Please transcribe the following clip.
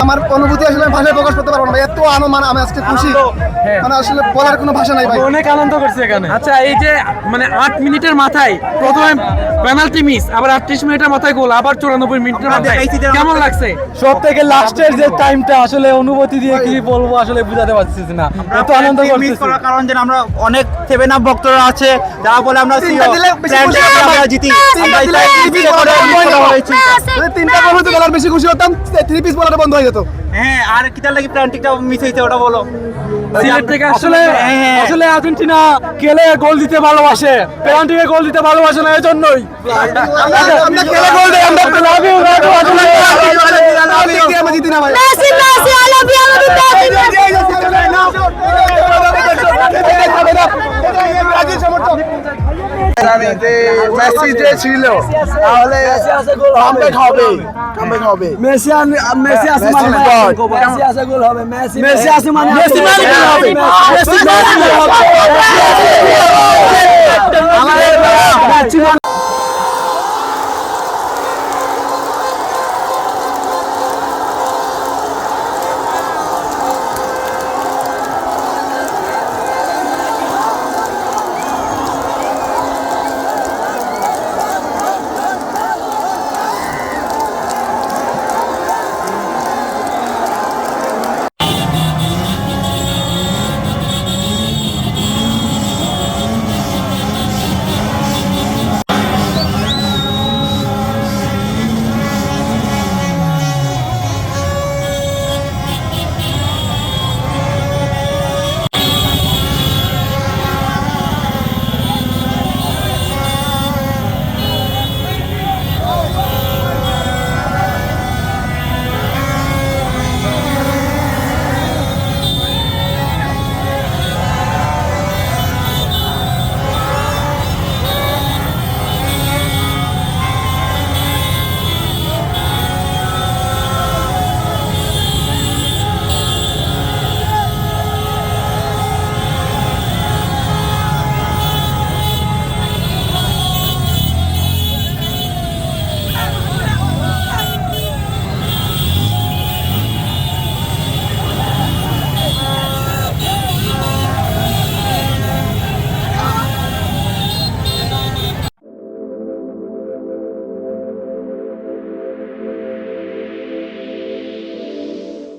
আমার অনুভূতি আসলে ভাষায় প্রকাশ করতে পারবো না ভাই, এত আনন্দ, মানে আমি আজকে খুশি, মানে আসলে বলার কোনো ভাষা নাই ভাই, অনেক আনন্দ করছে এখানে। আচ্ছা, এই যে মানে 8 মিনিটের মাথায় প্রথমে পেনাল্টি মিস, আবার 38 মিনিটের মাথায় গোল, আবার 94 মিনিটের মাথায়, কেমন লাগছে? সব থেকে লাস্টের যে টাইমটা আসলে অনুভূতি দিয়ে কি বলবো আসলে বুঝাতে পারছি না, এত আনন্দ করতেছি। কারণ যে আমরা অনেক 7 ভক্তরা আছে যারা বলে আমরা জিতি, তিনটা গোল হতে গেলে বেশি খুশি হতাম, 3 পিস বলাটা বন্ধ হয়ে যেত। হ্যাঁ, আর কিটার লাগি প্ল্যান্টিকটা মিস হয়েছে ওটা বলো। সিলেট থেকে আসলে আসলে আর্জেন্টিনা খেলে গোল দিতে ভালোবাসে, পেনাল্টিতে গোল দিতে ভালোবাসে না, এই জন্যই আমরা খেলে গোল দেই, আমরা লাভ ইউ আসলে আমরা জিতি না ভাই। Messi Messi I love you, Messi যে ছিল তাহলে কামব্যাক হবে, কামব্যাক হবে। মেসি আছে মানে মেসি আছে গোল হবে, মেসি আছে মানে মেসি মানে গোল হবে, মেসি মানে গোল হবে।